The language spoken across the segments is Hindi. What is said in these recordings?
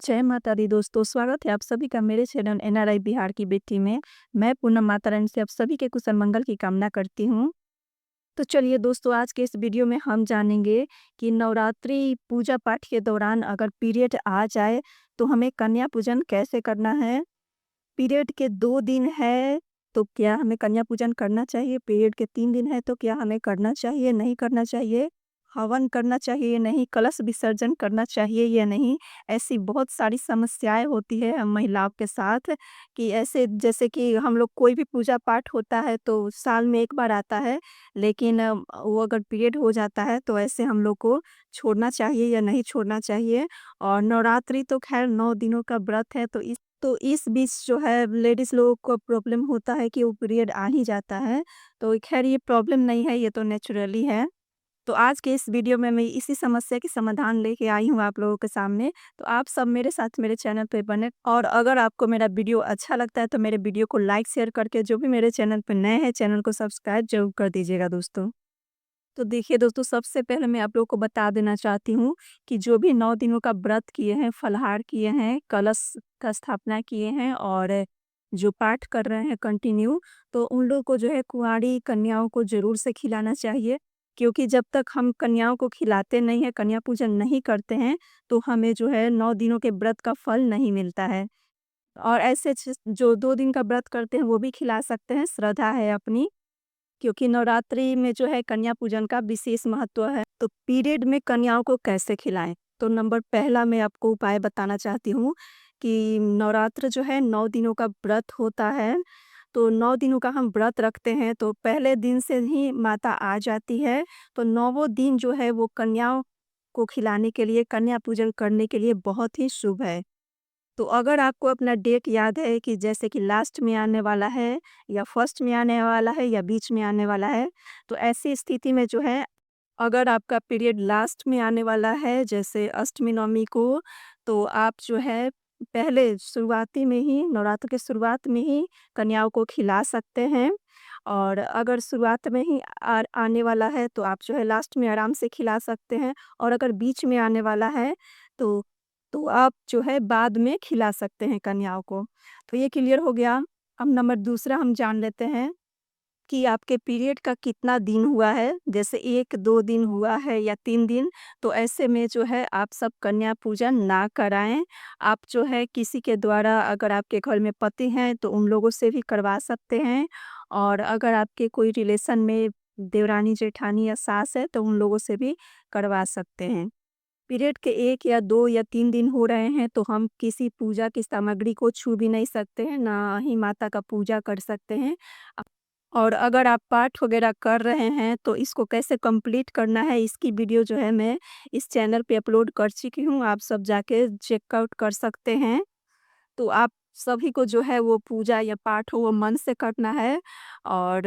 जय माता दी दोस्तों, स्वागत है आप सभी का मेरे चैनल एनआरआई बिहार की बेटी में। मैं पूनम माता रानी से आप सभी के कुशल मंगल की कामना करती हूँ। तो चलिए दोस्तों, आज के इस वीडियो में हम जानेंगे कि नवरात्रि पूजा पाठ के दौरान अगर पीरियड आ जाए तो हमें कन्या पूजन कैसे करना है। पीरियड के 2 दिन है तो क्या हमें कन्या पूजन करना चाहिए? पीरियड के 3 दिन है तो क्या हमें करना चाहिए, नहीं करना चाहिए? हवन करना चाहिए या नहीं? कलश विसर्जन करना चाहिए या नहीं? ऐसी बहुत सारी समस्याएँ होती है हम महिलाओं के साथ कि ऐसे जैसे कि हम लोग कोई भी पूजा पाठ होता है तो साल में 1 बार आता है, लेकिन वो अगर पीरियड हो जाता है तो ऐसे हम लोग को छोड़ना चाहिए या नहीं छोड़ना चाहिए। और नवरात्रि तो ख़ैर 9 दिनों का व्रत है तो इस बीच जो है लेडीज़ लोगों को प्रॉब्लम होता है कि वो पीरियड आ ही जाता है। तो ख़ैर ये प्रॉब्लम नहीं है, ये तो नेचुरली है। तो आज के इस वीडियो में मैं इसी समस्या की समाधान लेके आई हूँ आप लोगों के सामने। तो आप सब मेरे साथ मेरे चैनल पे बने और अगर आपको मेरा वीडियो अच्छा लगता है तो मेरे वीडियो को लाइक शेयर करके जो भी मेरे चैनल पे नए हैं चैनल को सब्सक्राइब ज़रूर कर दीजिएगा दोस्तों। तो देखिए दोस्तों, सबसे पहले मैं आप लोगों को बता देना चाहती हूँ कि जो भी 9 दिनों का व्रत किए हैं, फलाहार किए हैं, कलश का स्थापना किए हैं और जो पाठ कर रहे हैं कंटिन्यू, तो उन लोग को जो है कुँवारी कन्याओं को ज़रूर से खिलाना चाहिए। क्योंकि जब तक हम कन्याओं को खिलाते नहीं हैं, कन्या पूजन नहीं करते हैं, तो हमें जो है 9 दिनों के व्रत का फल नहीं मिलता है। और ऐसे जो 2 दिन का व्रत करते हैं वो भी खिला सकते हैं, श्रद्धा है अपनी। क्योंकि नवरात्रि में जो है कन्या पूजन का विशेष महत्व है। तो पीरियड में कन्याओं को कैसे खिलाएँ? तो नंबर पहला मैं आपको उपाय बताना चाहती हूँ कि नवरात्र जो है 9 दिनों का व्रत होता है। तो 9 दिनों का हम व्रत रखते हैं तो पहले दिन से ही माता आ जाती है। तो 9वाँ दिन जो है वो कन्याओं को खिलाने के लिए, कन्या पूजन करने के लिए बहुत ही शुभ है। तो अगर आपको अपना डेट याद है कि जैसे कि लास्ट में आने वाला है या फर्स्ट में आने वाला है या बीच में आने वाला है, तो ऐसी स्थिति में जो है अगर आपका पीरियड लास्ट में आने वाला है जैसे अष्टमी नवमी को, तो आप जो है पहले शुरुआती में ही नवरात्र के शुरुआत में ही कन्याओं को खिला सकते हैं। और अगर शुरुआत में ही आने वाला है तो आप जो है लास्ट में आराम से खिला सकते हैं। और अगर बीच में आने वाला है तो आप जो है बाद में खिला सकते हैं कन्याओं को। तो ये क्लियर हो गया। अब नंबर दूसरा हम जान लेते हैं कि आपके पीरियड का कितना दिन हुआ है। जैसे 1-2 दिन हुआ है या 3 दिन, तो ऐसे में जो है आप सब कन्या पूजन ना कराएँ। आप जो है किसी के द्वारा अगर आपके घर में पति हैं तो उन लोगों से भी करवा सकते हैं। और अगर आपके कोई रिलेशन में देवरानी-जेठानी या सास है तो उन लोगों से भी करवा सकते हैं। पीरियड के 1 या 2 या 3 दिन हो रहे हैं तो हम किसी पूजा की सामग्री को छू भी नहीं सकते हैं, ना ही माता का पूजा कर सकते हैं। अ, और अगर आप पाठ वगैरह कर रहे हैं तो इसको कैसे कंप्लीट करना है इसकी वीडियो जो है मैं इस चैनल पे अपलोड कर चुकी हूँ, आप सब जाके चेकआउट कर सकते हैं। तो आप सभी को जो है वो पूजा या पाठ हो वो मन से करना है। और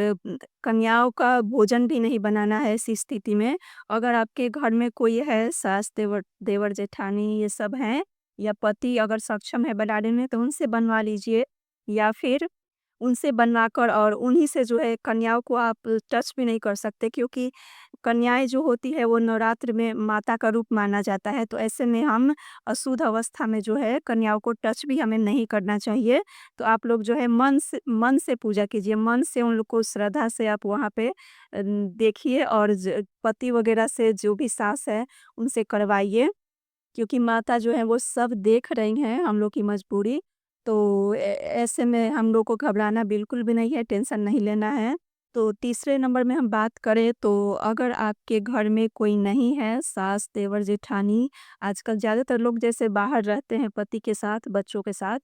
कन्याओं का भोजन भी नहीं बनाना है ऐसी स्थिति में। अगर आपके घर में कोई है सास, देवर देवर जेठानी ये सब हैं या पति अगर सक्षम है बनाने में तो उनसे बनवा लीजिए। या फिर उनसे बनवाकर और उन्हीं से जो है कन्याओं को आप टच भी नहीं कर सकते, क्योंकि कन्याएँ जो होती है वो नवरात्र में माता का रूप माना जाता है। तो ऐसे में हम अशुद्ध अवस्था में जो है कन्याओं को टच भी हमें नहीं करना चाहिए। तो आप लोग जो है मन से पूजा कीजिए, मन से उन लोग को श्रद्धा से आप वहाँ पे देखिए और पति वगैरह से जो भी सास है उनसे करवाइए। क्योंकि माता जो है वो सब देख रही हैं हम लोग की मजबूरी। तो ऐसे में हम लोग को घबराना बिल्कुल भी नहीं है, टेंशन नहीं लेना है। तो तीसरे नंबर में हम बात करें तो अगर आपके घर में कोई नहीं है, सास, देवर, जेठानी, आजकल ज़्यादातर लोग जैसे बाहर रहते हैं पति के साथ, बच्चों के साथ,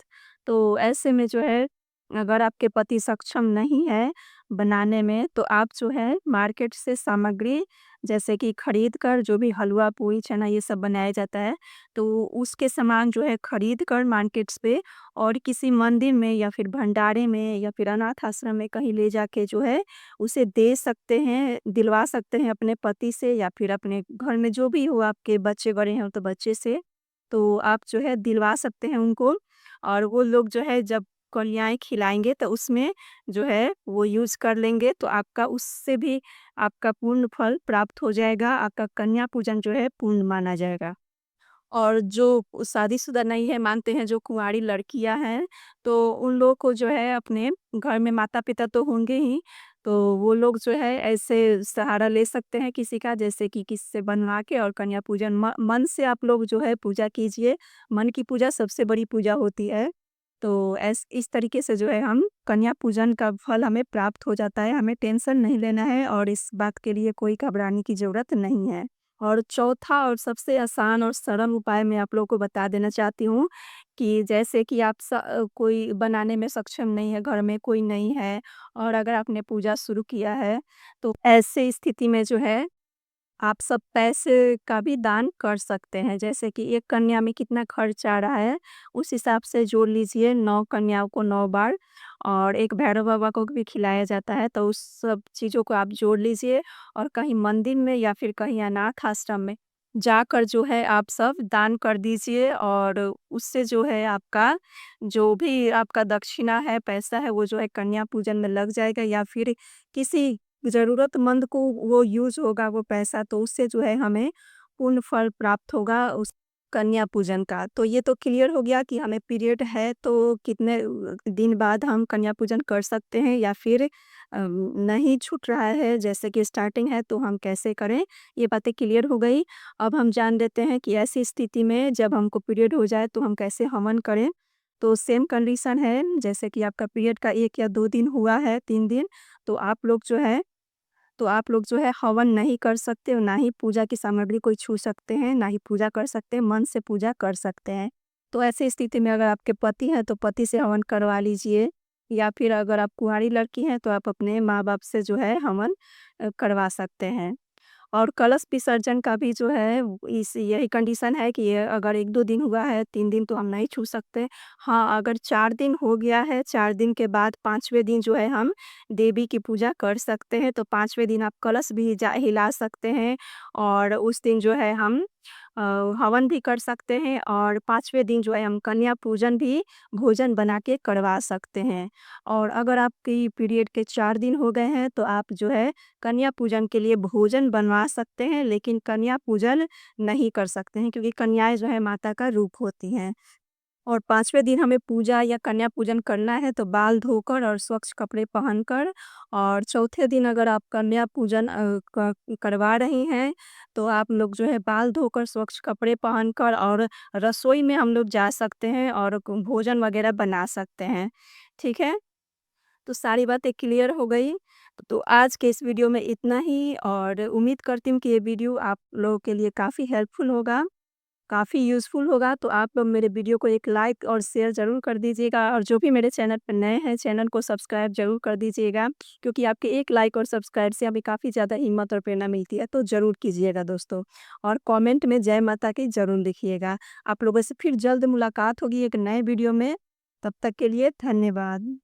तो ऐसे में जो है अगर आपके पति सक्षम नहीं है बनाने में तो आप जो है मार्केट से सामग्री जैसे कि खरीद कर जो भी हलवा, पूड़ी, छना ये सब बनाया जाता है, तो उसके सामान जो है खरीद कर मार्केट्स पे और किसी मंदिर में या फिर भंडारे में या फिर अनाथ आश्रम में कहीं ले जाके जो है उसे दे सकते हैं, दिलवा सकते हैं अपने पति से या फिर अपने घर में जो भी हो आपके बच्चे बड़े हैं तो बच्चे से। तो आप जो है दिलवा सकते हैं उनको। और वो लोग जो है जब कन्याएँ खिलाएँगे तो उसमें जो है वो यूज़ कर लेंगे, तो आपका उससे भी आपका पूर्ण फल प्राप्त हो जाएगा, आपका कन्या पूजन जो है पूर्ण माना जाएगा। और जो शादीशुदा नहीं है, मानते हैं जो कुँवारी लड़कियाँ हैं, तो उन लोग को जो है अपने घर में माता-पिता तो होंगे ही, तो वो लोग जो है ऐसे सहारा ले सकते हैं किसी का, जैसे कि किसी से बनवा के और कन्या पूजन मन से आप लोग जो है पूजा कीजिए। मन की पूजा सबसे बड़ी पूजा होती है। तो ऐस इस तरीके से जो है हम कन्या पूजन का फल हमें प्राप्त हो जाता है, हमें टेंशन नहीं लेना है और इस बात के लिए कोई घबराने की ज़रूरत नहीं है। और चौथा और सबसे आसान और सरल उपाय मैं आप लोगों को बता देना चाहती हूँ कि जैसे कि आप कोई बनाने में सक्षम नहीं है, घर में कोई नहीं है और अगर आपने पूजा शुरू किया है, तो ऐसे स्थिति में जो है आप सब पैसे का भी दान कर सकते हैं। जैसे कि एक कन्या में कितना खर्च आ रहा है, उस हिसाब से जोड़ लीजिए 9 कन्याओं को 9 बार और एक भैरव बाबा को भी खिलाया जाता है, तो उस सब चीज़ों को आप जोड़ लीजिए और कहीं मंदिर में या फिर कहीं अनाथ आश्रम में जाकर जो है आप सब दान कर दीजिए और उससे जो है आपका जो भी आपका दक्षिणा है, पैसा है, वो जो है कन्या पूजन में लग जाएगा या फिर किसी ज़रूरतमंद को वो यूज़ होगा वो पैसा, तो उससे जो है हमें पूर्ण फल प्राप्त होगा उस कन्या पूजन का। तो ये तो क्लियर हो गया कि हमें पीरियड है तो कितने दिन बाद हम कन्या पूजन कर सकते हैं या फिर नहीं छूट रहा है जैसे कि स्टार्टिंग है तो हम कैसे करें, ये बातें क्लियर हो गई। अब हम जान लेते हैं कि ऐसी स्थिति में जब हमको पीरियड हो जाए तो हम कैसे हवन करें। तो सेम कंडीशन है जैसे कि आपका पीरियड का 1 या 2 दिन हुआ है, 3 दिन, तो आप लोग जो है हवन नहीं कर सकते और ना ही पूजा की सामग्री कोई छू सकते हैं, ना ही पूजा कर सकते हैं, मन से पूजा कर सकते हैं। तो ऐसी स्थिति में अगर आपके पति हैं तो पति से हवन करवा लीजिए या फिर अगर आप कुँवारी लड़की हैं तो आप अपने माँ-बाप से जो है हवन करवा सकते हैं। और कलश विसर्जन का भी जो है इस यही कंडीशन है कि ये अगर 1-2 दिन हुआ है, 3 दिन तो हम नहीं छू सकते। हाँ, अगर 4 दिन हो गया है, 4 दिन के बाद 5वें दिन जो है हम देवी की पूजा कर सकते हैं, तो 5वें दिन आप कलश भी हिला सकते हैं और उस दिन जो है हम अ, हवन भी कर सकते हैं और 5वें दिन जो है हम कन्या पूजन भी भोजन बना के करवा सकते हैं। और अगर आपकी पीरियड के 4 दिन हो गए हैं, तो आप जो है कन्या पूजन के लिए भोजन बनवा सकते हैं, लेकिन कन्या पूजन नहीं कर सकते हैं क्योंकि कन्याएँ जो है माता का रूप होती हैं। और 5वें दिन हमें पूजा या कन्या पूजन करना है तो बाल धोकर और स्वच्छ कपड़े पहनकर और चौथे दिन अगर आप कन्या पूजन करवा रही हैं, तो आप लोग जो है बाल धोकर स्वच्छ कपड़े पहनकर और रसोई में हम लोग जा सकते हैं और भोजन वगैरह बना सकते हैं। ठीक है? तो सारी बातें क्लियर हो गई। तो आज के इस वीडियो में इतना ही और उम्मीद करती हूँ कि ये वीडियो आप लोगों के लिए काफ़ी हेल्पफुल होगा, काफ़ी यूज़फुल होगा। तो आप लोग मेरे वीडियो को एक लाइक और शेयर ज़रूर कर दीजिएगा और जो भी मेरे चैनल पर नए हैं, चैनल को सब्सक्राइब ज़रूर कर दीजिएगा क्योंकि आपके एक लाइक और सब्सक्राइब से हमें काफ़ी ज़्यादा हिम्मत और प्रेरणा मिलती है। तो ज़रूर कीजिएगा दोस्तों और कमेंट में जय माता की ज़रूर लिखिएगा। आप लोगों से फिर जल्द मुलाकात होगी एक नए वीडियो में। तब तक के लिए धन्यवाद।